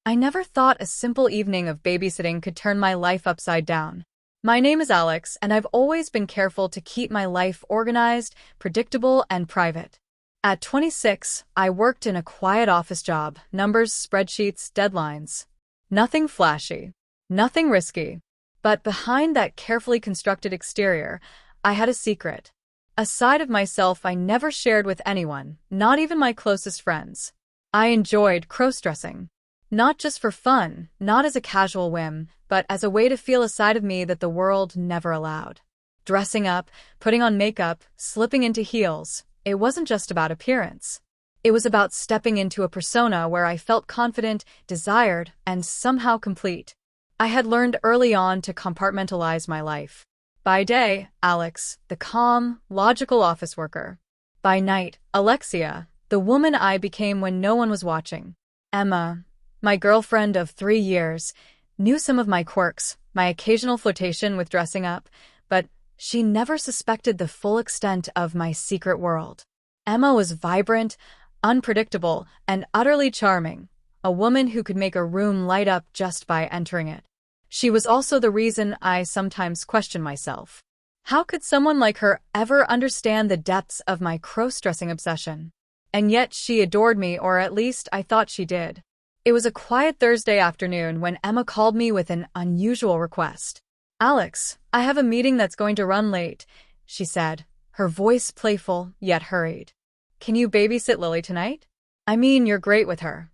I never thought a simple evening of babysitting could turn my life upside down. My name is Alex, and I've always been careful to keep my life organized, predictable, and private. At 26, I worked in a quiet office job, numbers, spreadsheets, deadlines. Nothing flashy, nothing risky. But behind that carefully constructed exterior, I had a secret. A side of myself I never shared with anyone, not even my closest friends. I enjoyed crossdressing. Not just for fun, not as a casual whim, but as a way to feel a side of me that the world never allowed. Dressing up, putting on makeup, slipping into heels, it wasn't just about appearance. It was about stepping into a persona where I felt confident, desired, and somehow complete. I had learned early on to compartmentalize my life. By day, Alex, the calm, logical office worker. By night, Alexia, the woman I became when no one was watching. Emma, my girlfriend of 3 years, knew some of my quirks, my occasional flirtation with dressing up, but she never suspected the full extent of my secret world. Emma was vibrant, unpredictable, and utterly charming, a woman who could make a room light up just by entering it. She was also the reason I sometimes question myself. How could someone like her ever understand the depths of my cross-dressing obsession? And yet she adored me, or at least I thought she did. It was a quiet Thursday afternoon when Emma called me with an unusual request. "Alex, I have a meeting that's going to run late," she said, her voice playful yet hurried. "Can you babysit Lily tonight? I mean, you're great with her."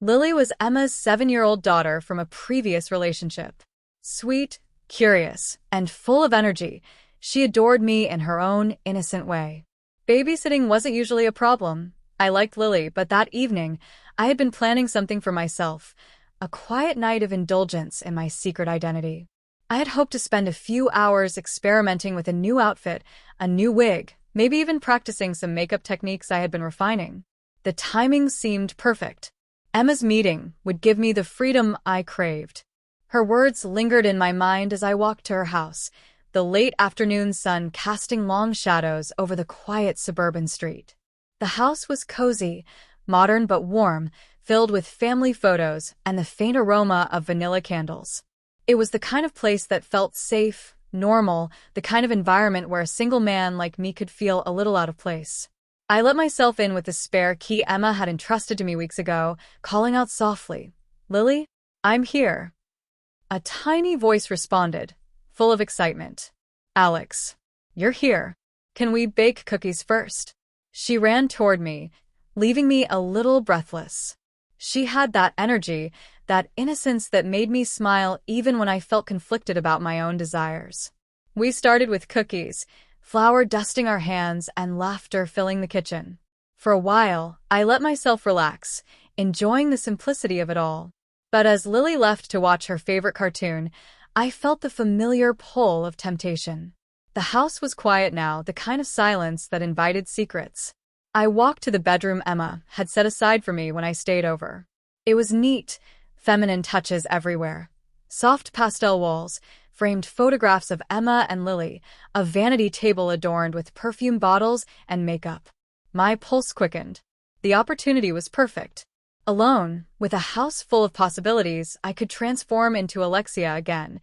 Lily was Emma's 7-year-old daughter from a previous relationship. Sweet, curious, and full of energy, she adored me in her own innocent way. Babysitting wasn't usually a problem. I liked Lily, but that evening, I had been planning something for myself, a quiet night of indulgence in my secret identity. I had hoped to spend a few hours experimenting with a new outfit, a new wig, maybe even practicing some makeup techniques I had been refining. The timing seemed perfect. Emma's meeting would give me the freedom I craved. Her words lingered in my mind as I walked to her house, the late afternoon sun casting long shadows over the quiet suburban street. The house was cozy, modern but warm, filled with family photos and the faint aroma of vanilla candles. It was the kind of place that felt safe, normal, the kind of environment where a single man like me could feel a little out of place. I let myself in with the spare key Emma had entrusted to me weeks ago, calling out softly, "Lily, I'm here." A tiny voice responded, full of excitement. "Alex, you're here. Can we bake cookies first?" She ran toward me, leaving me a little breathless. She had that energy, that innocence that made me smile even when I felt conflicted about my own desires. We started with cookies, flour dusting our hands and laughter filling the kitchen. For a while, I let myself relax, enjoying the simplicity of it all. But as Lily left to watch her favorite cartoon, I felt the familiar pull of temptation. The house was quiet now, the kind of silence that invited secrets. I walked to the bedroom Emma had set aside for me when I stayed over. It was neat, feminine touches everywhere. Soft pastel walls, framed photographs of Emma and Lily, a vanity table adorned with perfume bottles and makeup. My pulse quickened. The opportunity was perfect. Alone, with a house full of possibilities, I could transform into Alexia again,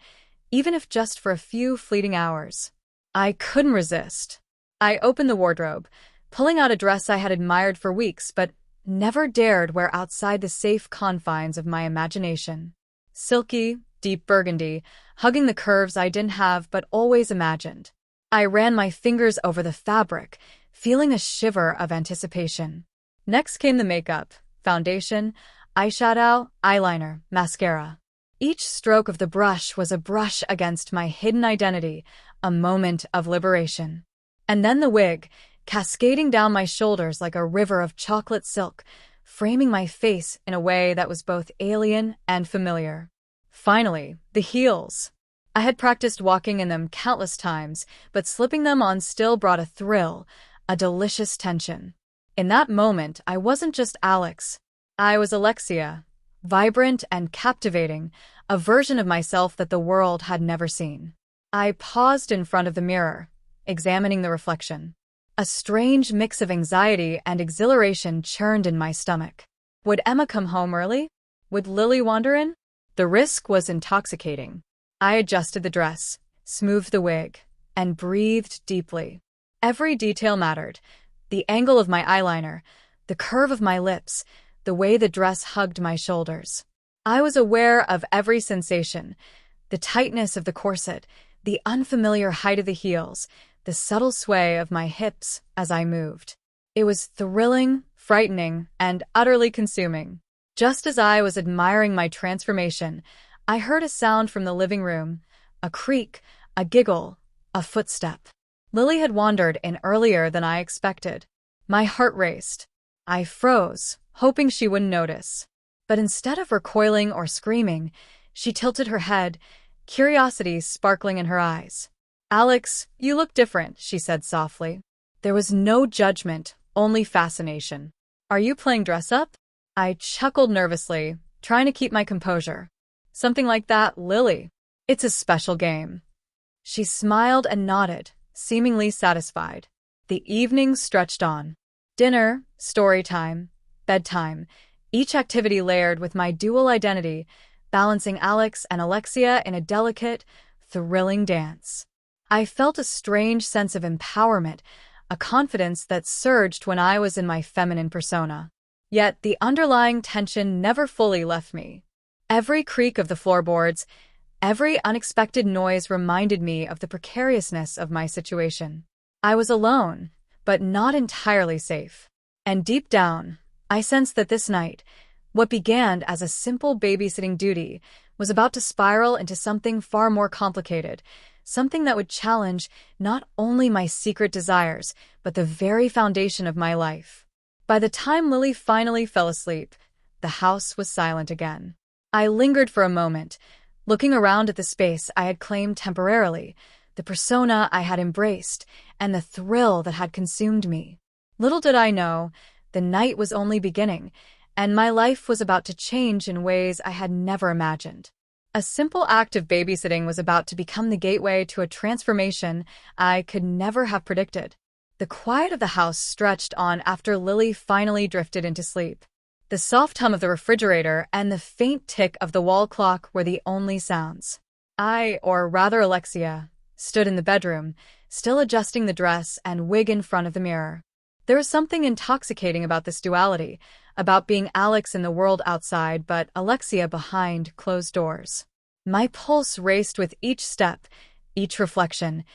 even if just for a few fleeting hours. I couldn't resist. I opened the wardrobe, pulling out a dress I had admired for weeks but never dared wear outside the safe confines of my imagination. Silky, deep burgundy, hugging the curves I didn't have but always imagined. I ran my fingers over the fabric, feeling a shiver of anticipation. Next came the makeup, foundation, eyeshadow, eyeliner, mascara. Each stroke of the brush was a brush against my hidden identity, a moment of liberation. And then the wig, cascading down my shoulders like a river of chocolate silk, framing my face in a way that was both alien and familiar. Finally, the heels. I had practiced walking in them countless times, but slipping them on still brought a thrill, a delicious tension. In that moment, I wasn't just Alex. I was Alexia, vibrant and captivating, a version of myself that the world had never seen. I paused in front of the mirror, examining the reflection. A strange mix of anxiety and exhilaration churned in my stomach. Would Emma come home early? Would Lily wander in? The risk was intoxicating. I adjusted the dress, smoothed the wig, and breathed deeply. Every detail mattered. The angle of my eyeliner, the curve of my lips, the way the dress hugged my shoulders. I was aware of every sensation, the tightness of the corset, the unfamiliar height of the heels, the subtle sway of my hips as I moved. It was thrilling, frightening, and utterly consuming. Just as I was admiring my transformation, I heard a sound from the living room, a creak, a giggle, a footstep. Lily had wandered in earlier than I expected. My heart raced. I froze, hoping she wouldn't notice. But instead of recoiling or screaming, she tilted her head, curiosity sparkling in her eyes. "Alex, you look different," she said softly. There was no judgment, only fascination. "Are you playing dress-up?" I chuckled nervously, trying to keep my composure. "Something like that, Lily. It's a special game." She smiled and nodded, seemingly satisfied. The evening stretched on. Dinner, story time, bedtime, each activity layered with my dual identity, balancing Alex and Alexia in a delicate, thrilling dance. I felt a strange sense of empowerment, a confidence that surged when I was in my feminine persona. Yet the underlying tension never fully left me. Every creak of the floorboards, every unexpected noise reminded me of the precariousness of my situation. I was alone, but not entirely safe. And deep down, I sensed that this night, what began as a simple babysitting duty, was about to spiral into something far more complicated, something that would challenge not only my secret desires, but the very foundation of my life. By the time Lily finally fell asleep, the house was silent again. I lingered for a moment, looking around at the space I had claimed temporarily, the persona I had embraced, and the thrill that had consumed me. Little did I know, the night was only beginning, and my life was about to change in ways I had never imagined. A simple act of babysitting was about to become the gateway to a transformation I could never have predicted. The quiet of the house stretched on after Lily finally drifted into sleep. The soft hum of the refrigerator and the faint tick of the wall clock were the only sounds. I, or rather Alexia, stood in the bedroom, still adjusting the dress and wig in front of the mirror. There was something intoxicating about this duality, about being Alex in the world outside but Alexia behind closed doors. My pulse raced with each step, each reflection,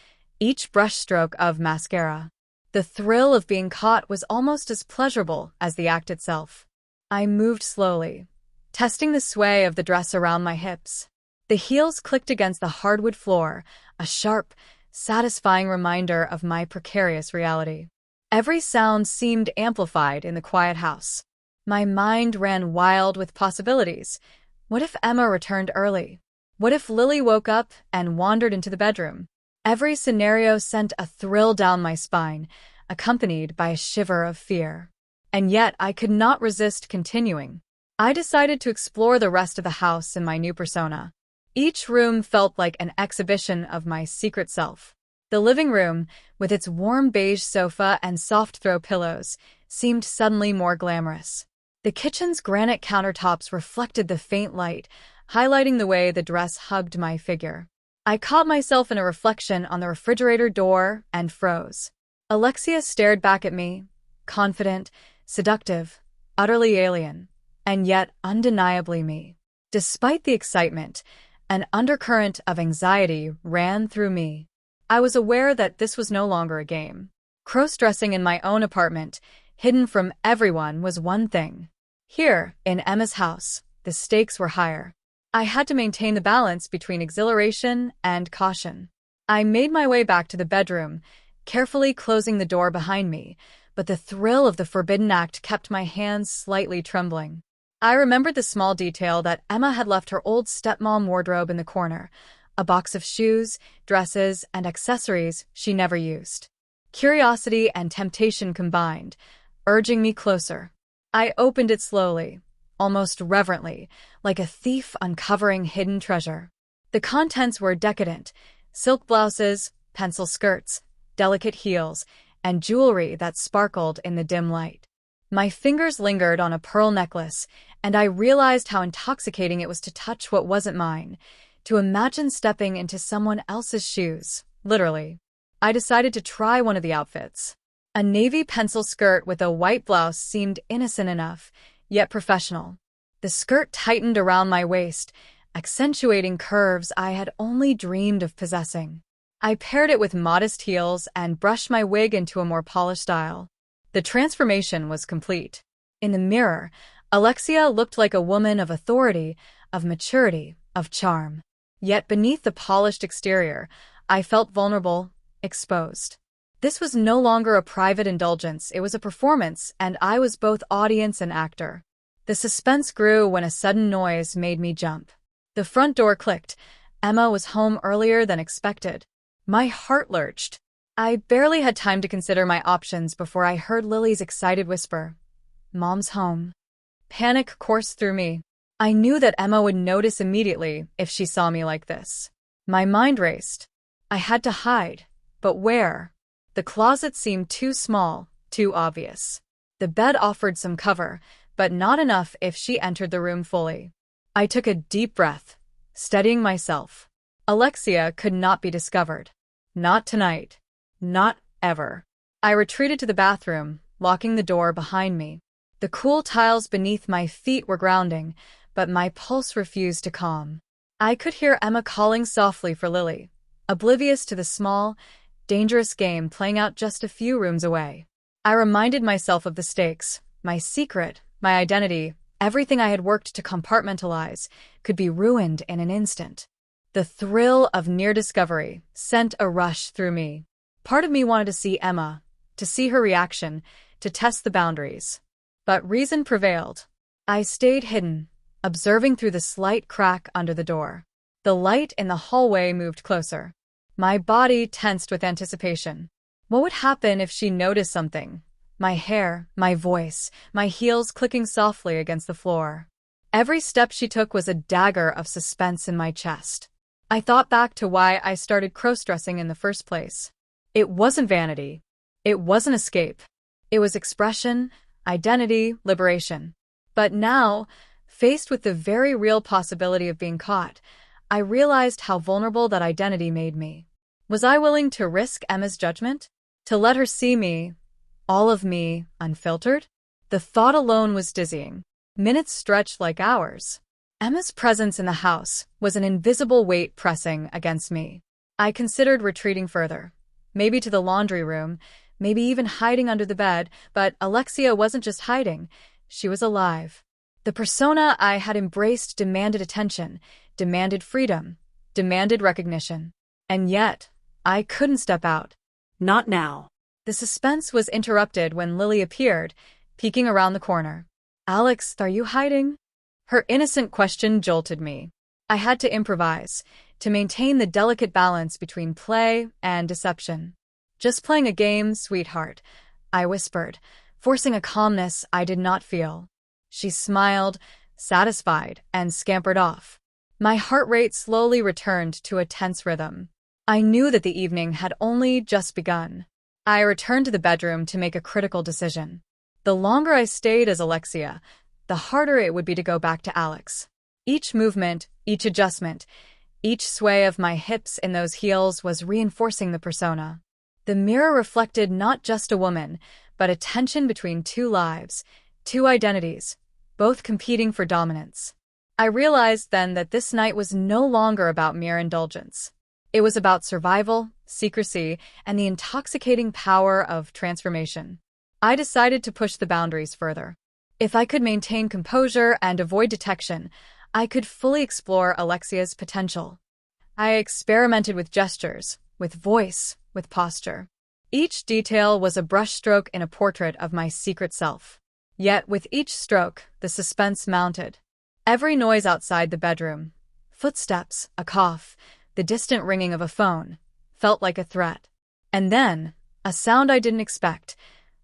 each brushstroke of mascara. The thrill of being caught was almost as pleasurable as the act itself. I moved slowly, testing the sway of the dress around my hips. The heels clicked against the hardwood floor, a sharp, satisfying reminder of my precarious reality. Every sound seemed amplified in the quiet house. My mind ran wild with possibilities. What if Emma returned early? What if Lily woke up and wandered into the bedroom? Every scenario sent a thrill down my spine, accompanied by a shiver of fear. And yet I could not resist continuing. I decided to explore the rest of the house in my new persona. Each room felt like an exhibition of my secret self. The living room, with its warm beige sofa and soft throw pillows, seemed suddenly more glamorous. The kitchen's granite countertops reflected the faint light, highlighting the way the dress hugged my figure. I caught myself in a reflection on the refrigerator door and froze. Alexia stared back at me, confident, seductive, utterly alien, and yet undeniably me. Despite the excitement, an undercurrent of anxiety ran through me. I was aware that this was no longer a game. Crossdressing in my own apartment, hidden from everyone, was one thing. Here, in Emma's house, the stakes were higher. I had to maintain the balance between exhilaration and caution. I made my way back to the bedroom, carefully closing the door behind me, but the thrill of the forbidden act kept my hands slightly trembling. I remembered the small detail that Emma had left her old stepmom wardrobe in the corner, a box of shoes, dresses, and accessories she never used. Curiosity and temptation combined, urging me closer. I opened it slowly, almost reverently, like a thief uncovering hidden treasure. The contents were decadent: silk blouses, pencil skirts, delicate heels, and jewelry that sparkled in the dim light. My fingers lingered on a pearl necklace, and I realized how intoxicating it was to touch what wasn't mine, to imagine stepping into someone else's shoes, literally. I decided to try one of the outfits. A navy pencil skirt with a white blouse seemed innocent enough, yet professional. The skirt tightened around my waist, accentuating curves I had only dreamed of possessing. I paired it with modest heels and brushed my wig into a more polished style. The transformation was complete. In the mirror, Alexia looked like a woman of authority, of maturity, of charm. Yet beneath the polished exterior, I felt vulnerable, exposed. This was no longer a private indulgence, it was a performance, and I was both audience and actor. The suspense grew when a sudden noise made me jump. The front door clicked. Emma was home earlier than expected. My heart lurched. I barely had time to consider my options before I heard Lily's excited whisper, "Mom's home." Panic coursed through me. I knew that Emma would notice immediately if she saw me like this. My mind raced. I had to hide, but where? The closet seemed too small, too obvious. The bed offered some cover, but not enough if she entered the room fully. I took a deep breath, steadying myself. Alexia could not be discovered. Not tonight. Not ever. I retreated to the bathroom, locking the door behind me. The cool tiles beneath my feet were grounding, but my pulse refused to calm. I could hear Emma calling softly for Lily, oblivious to the small, dangerous game playing out just a few rooms away. I reminded myself of the stakes, my secret, my identity, everything I had worked to compartmentalize, could be ruined in an instant. The thrill of near discovery sent a rush through me. Part of me wanted to see Emma, to see her reaction, to test the boundaries. But reason prevailed. I stayed hidden, observing through the slight crack under the door. The light in the hallway moved closer. My body tensed with anticipation. What would happen if she noticed something? My hair, my voice, my heels clicking softly against the floor. Every step she took was a dagger of suspense in my chest. I thought back to why I started crossdressing in the first place. It wasn't vanity. It wasn't escape. It was expression, identity, liberation. But now, faced with the very real possibility of being caught, I realized how vulnerable that identity made me. Was I willing to risk Emma's judgment? To let her see me, all of me, unfiltered? The thought alone was dizzying. Minutes stretched like hours. Emma's presence in the house was an invisible weight pressing against me. I considered retreating further. Maybe to the laundry room, maybe even hiding under the bed, but Alexia wasn't just hiding, she was alive. The persona I had embraced demanded attention, demanded freedom, demanded recognition. And yet, I couldn't step out. Not now. The suspense was interrupted when Lily appeared, peeking around the corner. "Alex, are you hiding?" Her innocent question jolted me. I had to improvise, to maintain the delicate balance between play and deception. "Just playing a game, sweetheart," I whispered, forcing a calmness I did not feel. She smiled, satisfied, and scampered off. My heart rate slowly returned to a tense rhythm. I knew that the evening had only just begun. I returned to the bedroom to make a critical decision. The longer I stayed as Alexia, the harder it would be to go back to Alex. Each movement, each adjustment, each sway of my hips in those heels was reinforcing the persona. The mirror reflected not just a woman, but a tension between two lives, two identities, both competing for dominance. I realized then that this night was no longer about mere indulgence. It was about survival, secrecy, and the intoxicating power of transformation. I decided to push the boundaries further. If I could maintain composure and avoid detection, I could fully explore Alexia's potential. I experimented with gestures, with voice, with posture. Each detail was a brushstroke in a portrait of my secret self. Yet with each stroke, the suspense mounted. Every noise outside the bedroom, footsteps, a cough, the distant ringing of a phone, felt like a threat. And then, a sound I didn't expect,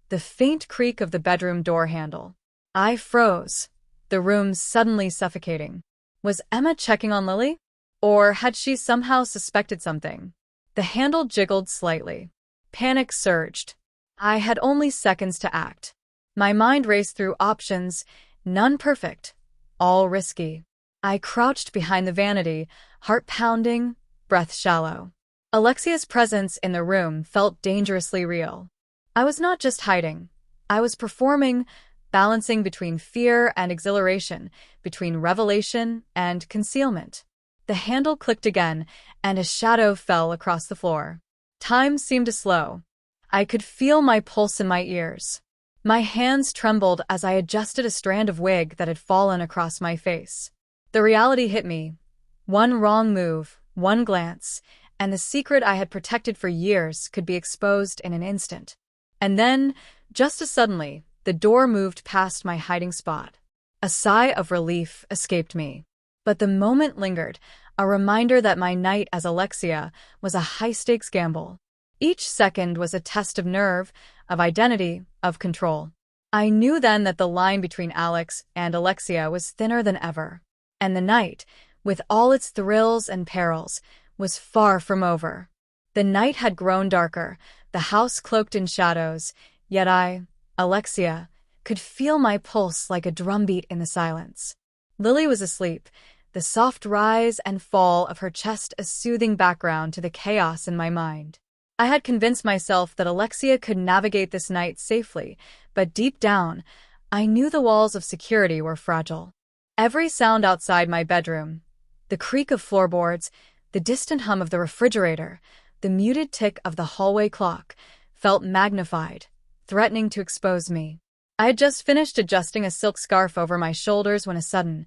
the faint creak of the bedroom door handle. I froze, the room suddenly suffocating. Was Emma checking on Lily? Or had she somehow suspected something? The handle jiggled slightly. Panic surged. I had only seconds to act. My mind raced through options, none perfect, all risky. I crouched behind the vanity, heart pounding, breath shallow. Alexia's presence in the room felt dangerously real. I was not just hiding. I was performing, balancing between fear and exhilaration, between revelation and concealment. The handle clicked again, and a shadow fell across the floor. Time seemed to slow. I could feel my pulse in my ears. My hands trembled as I adjusted a strand of wig that had fallen across my face. The reality hit me. One wrong move, one glance, and the secret I had protected for years could be exposed in an instant. And then, just as suddenly, the door moved past my hiding spot. A sigh of relief escaped me. But the moment lingered, a reminder that my night as Alexia was a high-stakes gamble. Each second was a test of nerve, of identity, of control. I knew then that the line between Alex and Alexia was thinner than ever. And the night, with all its thrills and perils, was far from over. The night had grown darker, the house cloaked in shadows, yet I, Alexia, could feel my pulse like a drumbeat in the silence. Lily was asleep, the soft rise and fall of her chest a soothing background to the chaos in my mind. I had convinced myself that Alexia could navigate this night safely, but deep down, I knew the walls of security were fragile. Every sound outside my bedroom, the creak of floorboards, the distant hum of the refrigerator, the muted tick of the hallway clock, felt magnified, threatening to expose me. I had just finished adjusting a silk scarf over my shoulders when a sudden,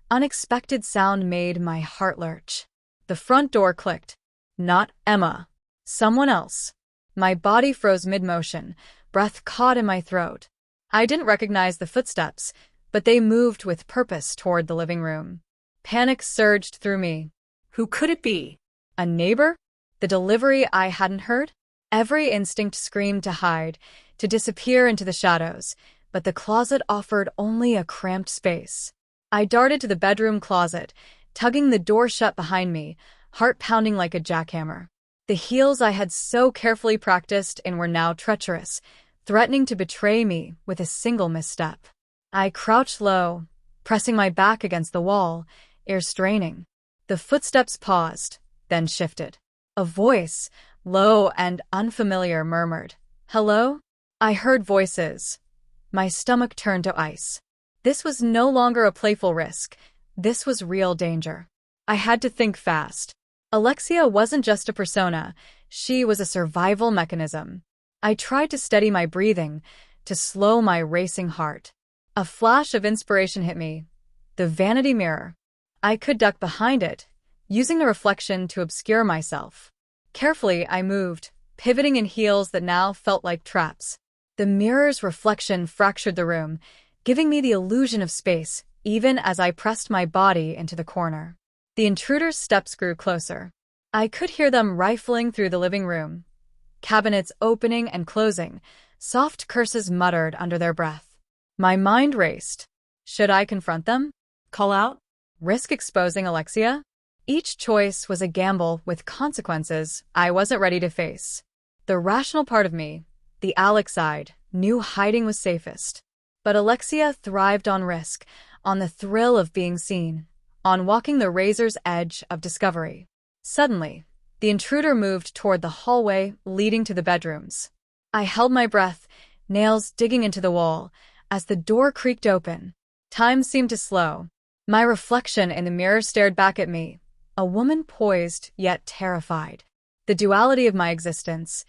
unexpected sound made my heart lurch. The front door clicked. Not Emma. Someone else. My body froze mid-motion, breath caught in my throat. I didn't recognize the footsteps, but they moved with purpose toward the living room. Panic surged through me. Who could it be? A neighbor? The delivery I hadn't heard? Every instinct screamed to hide, to disappear into the shadows, but the closet offered only a cramped space. I darted to the bedroom closet, tugging the door shut behind me, heart pounding like a jackhammer. The heels I had so carefully practiced in were now treacherous, threatening to betray me with a single misstep. I crouched low, pressing my back against the wall, ear straining. The footsteps paused, then shifted. A voice, low and unfamiliar, murmured, "Hello?" I heard voices. My stomach turned to ice. This was no longer a playful risk. This was real danger. I had to think fast. Alexia wasn't just a persona, she was a survival mechanism. I tried to steady my breathing, to slow my racing heart. A flash of inspiration hit me. The vanity mirror. I could duck behind it, using the reflection to obscure myself. Carefully, I moved, pivoting in heels that now felt like traps. The mirror's reflection fractured the room, giving me the illusion of space, even as I pressed my body into the corner. The intruder's steps grew closer. I could hear them rifling through the living room. Cabinets opening and closing, soft curses muttered under their breath. My mind raced. Should I confront them? Call out? Risk exposing Alexia? Each choice was a gamble with consequences I wasn't ready to face. The rational part of me, the Alex side, knew hiding was safest. But Alexia thrived on risk, on the thrill of being seen, on walking the razor's edge of discovery. Suddenly, the intruder moved toward the hallway leading to the bedrooms. I held my breath, nails digging into the wall, as the door creaked open. Time seemed to slow. My reflection in the mirror stared back at me, a woman poised yet terrified. The duality of my existence,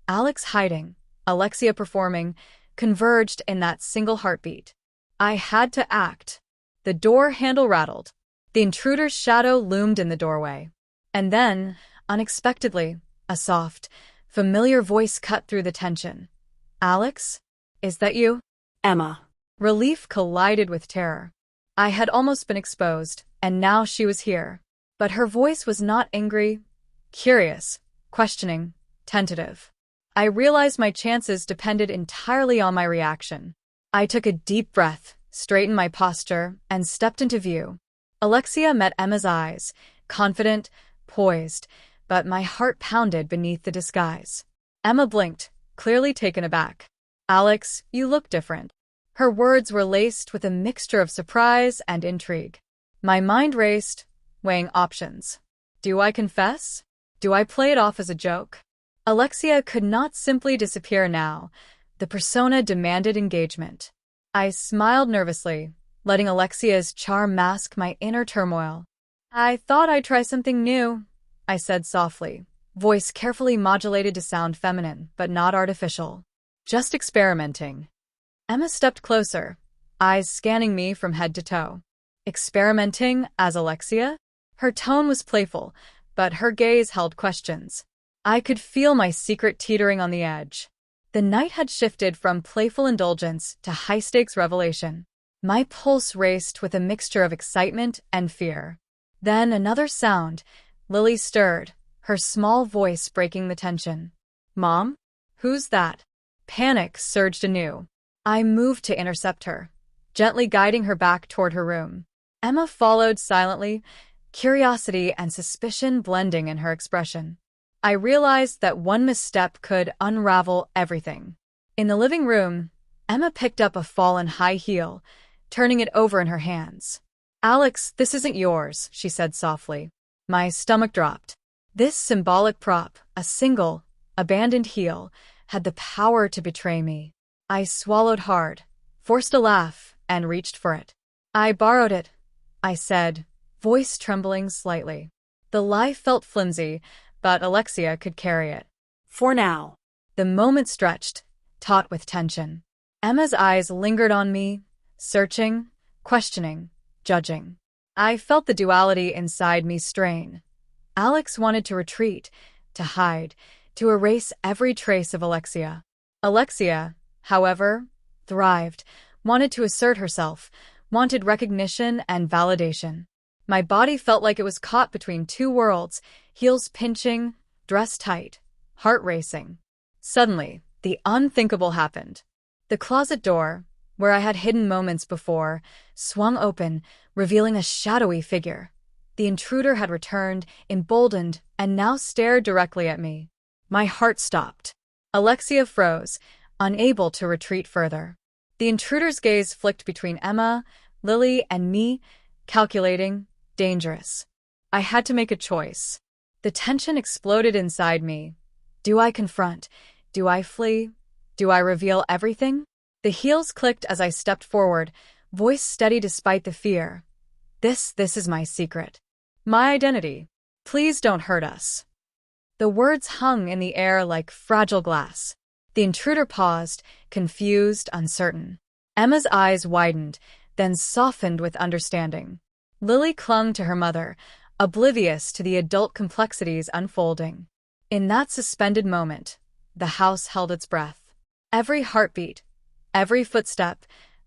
Alex hiding, Alexia performing, converged in that single heartbeat. I had to act. The door handle rattled. The intruder's shadow loomed in the doorway. And then, unexpectedly, a soft, familiar voice cut through the tension. "Alex? Is that you?" Emma. Relief collided with terror. I had almost been exposed, and now she was here. But her voice was not angry, curious, questioning, tentative. I realized my chances depended entirely on my reaction. I took a deep breath, straightened my posture, and stepped into view. Alexia met Emma's eyes, confident, poised, but my heart pounded beneath the disguise. Emma blinked, clearly taken aback. "Alex, you look different." Her words were laced with a mixture of surprise and intrigue. My mind raced, weighing options. Do I confess? Do I play it off as a joke? Alexia could not simply disappear now. The persona demanded engagement. I smiled nervously, letting Alexia's charm mask my inner turmoil. I thought I'd try something new, I said softly, voice carefully modulated to sound feminine, but not artificial. Just experimenting. Emma stepped closer, eyes scanning me from head to toe. Experimenting as Alexia? Her tone was playful, but her gaze held questions. I could feel my secret teetering on the edge. The night had shifted from playful indulgence to high-stakes revelation. My pulse raced with a mixture of excitement and fear. Then another sound. Lily stirred, her small voice breaking the tension. Mom? Who's that? Panic surged anew. I moved to intercept her, gently guiding her back toward her room. Emma followed silently, curiosity and suspicion blending in her expression. I realized that one misstep could unravel everything. In the living room, Emma picked up a fallen high heel, turning it over in her hands. Alex, this isn't yours, she said softly. My stomach dropped. This symbolic prop, a single, abandoned heel, had the power to betray me. I swallowed hard, forced a laugh, and reached for it. I borrowed it, I said, voice trembling slightly. The lie felt flimsy, but Alexia could carry it. For now. The moment stretched, taut with tension. Emma's eyes lingered on me, searching, questioning, judging. I felt the duality inside me strain. Alex wanted to retreat, to hide, to erase every trace of Alexia. Alexia, however, thrived, wanted to assert herself, wanted recognition and validation. My body felt like it was caught between two worlds, heels pinching, dress tight, heart racing. Suddenly, the unthinkable happened. The closet door, where I had hidden moments before, swung open, revealing a shadowy figure. The intruder had returned, emboldened, and now stared directly at me. My heart stopped. Alexia froze, unable to retreat further. The intruder's gaze flicked between Emma, Lily, and me, calculating, dangerous. I had to make a choice. The tension exploded inside me. Do I confront? Do I flee? Do I reveal everything? The heels clicked as I stepped forward, voice steady despite the fear. This is my secret. My identity. Please don't hurt us. The words hung in the air like fragile glass. The intruder paused, confused, uncertain. Emma's eyes widened, then softened with understanding. Lily clung to her mother, oblivious to the adult complexities unfolding. In that suspended moment, the house held its breath. Every heartbeat, every footstep,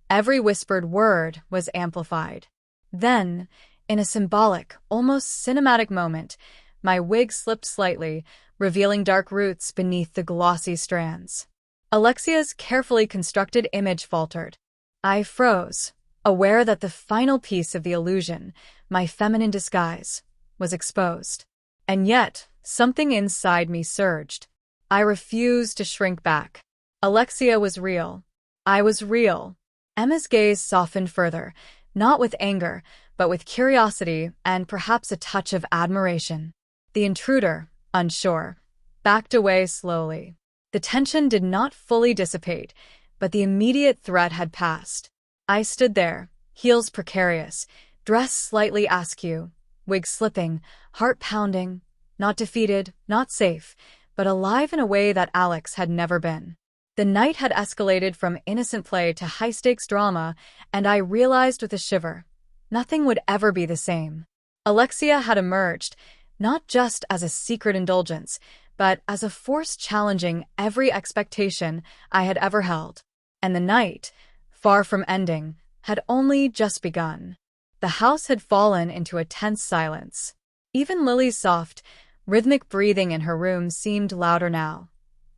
every whispered word was amplified. Then, in a symbolic, almost cinematic moment, my wig slipped slightly, revealing dark roots beneath the glossy strands. Alexia's carefully constructed image faltered. I froze, aware that the final piece of the illusion, my feminine disguise, was exposed. And yet, something inside me surged. I refused to shrink back. Alexia was real. I was real. Emma's gaze softened further, not with anger, but with curiosity and perhaps a touch of admiration. The intruder, unsure, backed away slowly. The tension did not fully dissipate, but the immediate threat had passed. I stood there, heels precarious, dress slightly askew, wig slipping, heart pounding, not defeated, not safe, but alive in a way that Alex had never been. The night had escalated from innocent play to high-stakes drama, and I realized with a shiver, nothing would ever be the same. Alexia had emerged, not just as a secret indulgence, but as a force challenging every expectation I had ever held. And the night, far from ending, had only just begun. The house had fallen into a tense silence. Even Lily's soft, rhythmic breathing in her room seemed louder now,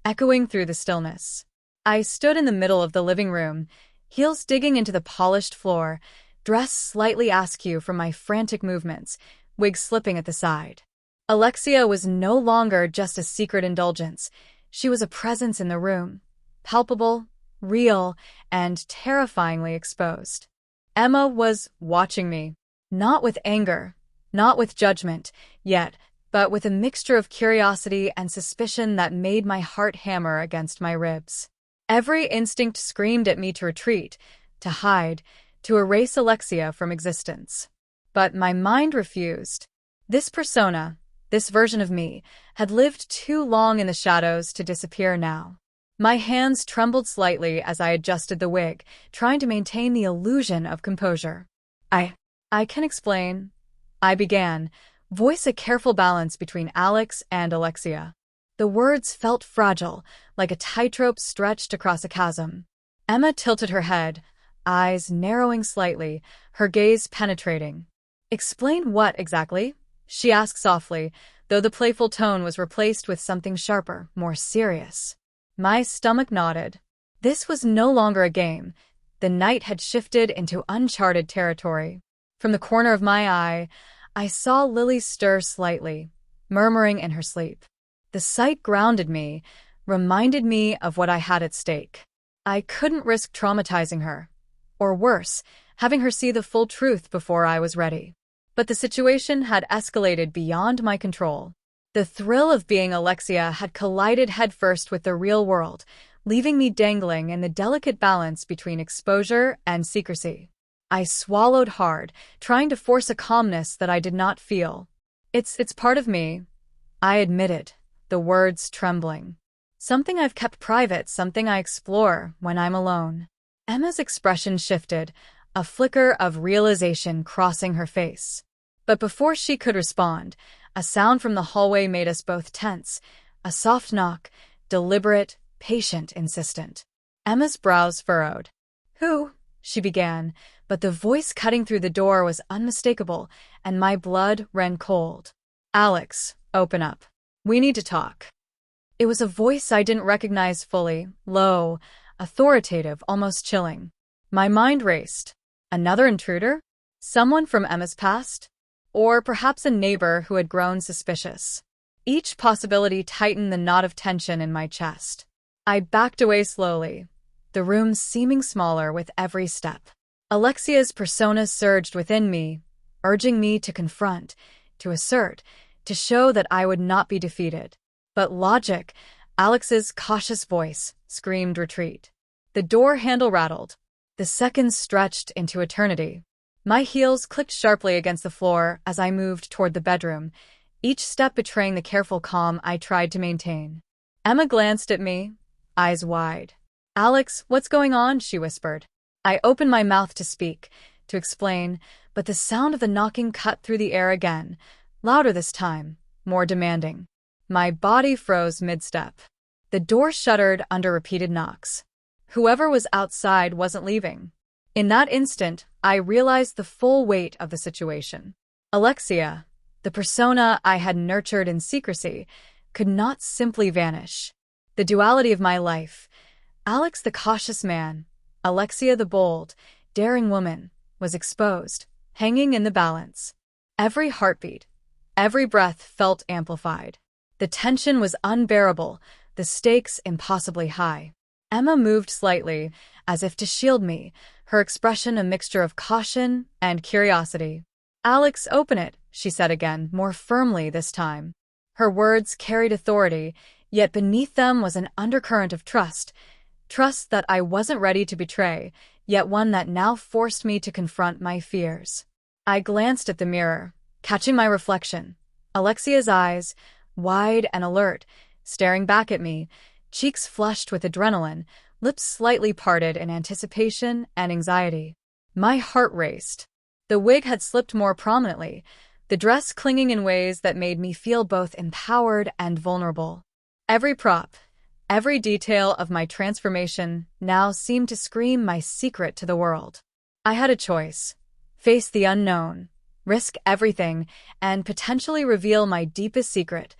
echoing through the stillness. I stood in the middle of the living room, heels digging into the polished floor, dress slightly askew from my frantic movements, wig slipping at the side. Alexia was no longer just a secret indulgence. She was a presence in the room, palpable, real, and terrifyingly exposed. Emma was watching me, not with anger, not with judgment, yet, but with a mixture of curiosity and suspicion that made my heart hammer against my ribs. Every instinct screamed at me to retreat, to hide, to erase Alexia from existence. But my mind refused. This persona, this version of me, had lived too long in the shadows to disappear now. My hands trembled slightly as I adjusted the wig, trying to maintain the illusion of composure. I can explain, I began, voice a careful balance between Alex and Alexia. The words felt fragile, like a tightrope stretched across a chasm. Emma tilted her head, eyes narrowing slightly, her gaze penetrating. "Explain what exactly?" she asked softly, though the playful tone was replaced with something sharper, more serious. My stomach nodded. This was no longer a game. The night had shifted into uncharted territory. From the corner of my eye, I saw Lily stir slightly, murmuring in her sleep. The sight grounded me, reminded me of what I had at stake. I couldn't risk traumatizing her. Or worse, having her see the full truth before I was ready. But the situation had escalated beyond my control. The thrill of being Alexia had collided headfirst with the real world, leaving me dangling in the delicate balance between exposure and secrecy. I swallowed hard, trying to force a calmness that I did not feel. It's part of me, I admitted, the words trembling. Something I've kept private, something I explore when I'm alone. Emma's expression shifted, a flicker of realization crossing her face. But before she could respond, a sound from the hallway made us both tense, a soft knock, deliberate, patient, insistent. Emma's brows furrowed. "Who?" she began, but the voice cutting through the door was unmistakable, and my blood ran cold. "Alex, open up. We need to talk." It was a voice I didn't recognize fully, low, authoritative, almost chilling. My mind raced. Another intruder? Someone from Emma's past? Or perhaps a neighbor who had grown suspicious. Each possibility tightened the knot of tension in my chest. I backed away slowly, the room seeming smaller with every step. Alexia's persona surged within me, urging me to confront, to assert, to show that I would not be defeated. But logic, Alex's cautious voice, screamed retreat. The door handle rattled. The seconds stretched into eternity. My heels clicked sharply against the floor as I moved toward the bedroom, each step betraying the careful calm I tried to maintain. Emma glanced at me, eyes wide. "Alex, what's going on?" she whispered. I opened my mouth to speak, to explain, but the sound of the knocking cut through the air again, louder this time, more demanding. My body froze mid-step. The door shuddered under repeated knocks. Whoever was outside wasn't leaving. In that instant, I realized the full weight of the situation. Alexia, the persona I had nurtured in secrecy, could not simply vanish. The duality of my life, Alex the cautious man, Alexia the bold, daring woman, was exposed, hanging in the balance. Every heartbeat, every breath felt amplified. The tension was unbearable, the stakes impossibly high. Emma moved slightly, as if to shield me, her expression a mixture of caution and curiosity. "Alex, open it," she said again, more firmly this time. Her words carried authority, yet beneath them was an undercurrent of trust. Trust that I wasn't ready to betray, yet one that now forced me to confront my fears. I glanced at the mirror, catching my reflection. Alexia's eyes, wide and alert, staring back at me, cheeks flushed with adrenaline, lips slightly parted in anticipation and anxiety. My heart raced. The wig had slipped more prominently, the dress clinging in ways that made me feel both empowered and vulnerable. Every prop, every detail of my transformation now seemed to scream my secret to the world. I had a choice: face the unknown, risk everything, and potentially reveal my deepest secret,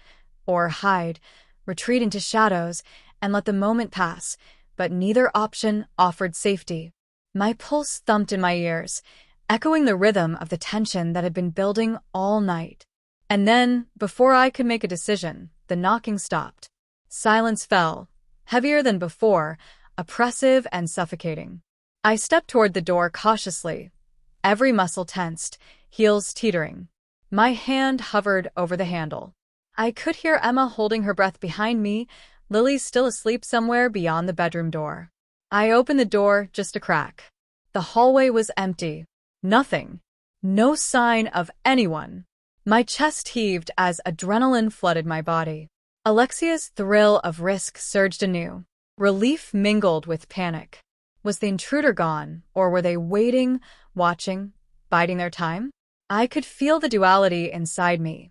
or hide, retreat into shadows, and let the moment pass, but neither option offered safety. My pulse thumped in my ears, echoing the rhythm of the tension that had been building all night. And then, before I could make a decision, the knocking stopped. Silence fell. Heavier than before, oppressive and suffocating. I stepped toward the door cautiously, every muscle tensed, heels teetering. My hand hovered over the handle. I could hear Emma holding her breath behind me, Lily still asleep somewhere beyond the bedroom door. I opened the door just a crack. The hallway was empty. Nothing. No sign of anyone. My chest heaved as adrenaline flooded my body. Alexia's thrill of risk surged anew. Relief mingled with panic. Was the intruder gone, or were they waiting, watching, biding their time? I could feel the duality inside me.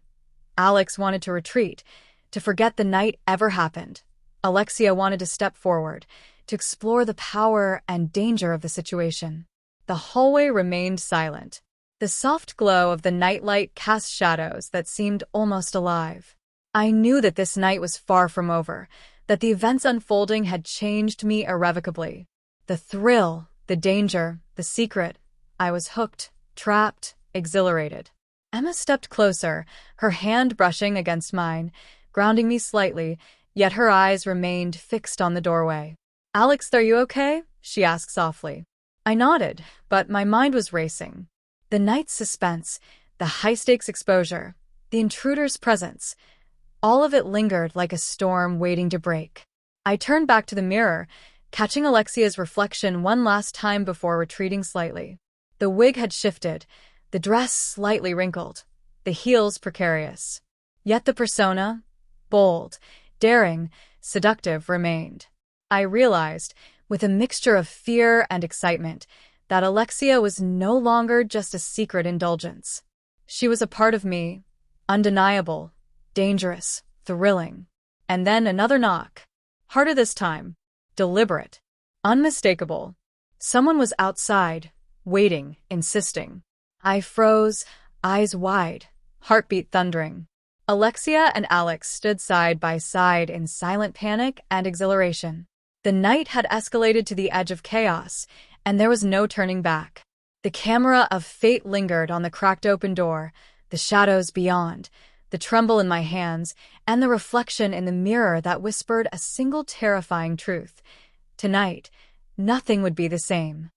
Alex wanted to retreat, to forget the night ever happened. Alexia wanted to step forward, to explore the power and danger of the situation. The hallway remained silent. The soft glow of the nightlight cast shadows that seemed almost alive. I knew that this night was far from over, that the events unfolding had changed me irrevocably. The thrill, the danger, the secret. I was hooked, trapped, exhilarated. Emma stepped closer, her hand brushing against mine, grounding me slightly, yet her eyes remained fixed on the doorway. "Alex, are you okay?" she asked softly. I nodded, but my mind was racing. The night's suspense, the high-stakes exposure, the intruder's presence, all of it lingered like a storm waiting to break. I turned back to the mirror, catching Alexia's reflection one last time before retreating slightly. The wig had shifted, the dress slightly wrinkled, the heels precarious. Yet the persona, bold, daring, seductive, remained. I realized, with a mixture of fear and excitement, that Alexia was no longer just a secret indulgence. She was a part of me, undeniable, dangerous, thrilling. And then another knock. Harder this time. Deliberate. Unmistakable. Someone was outside, waiting, insisting. I froze, eyes wide, heartbeat thundering. Alexia and Alex stood side by side in silent panic and exhilaration. The night had escalated to the edge of chaos, and there was no turning back. The camera of fate lingered on the cracked open door, the shadows beyond, the tremble in my hands, and the reflection in the mirror that whispered a single terrifying truth. Tonight, nothing would be the same.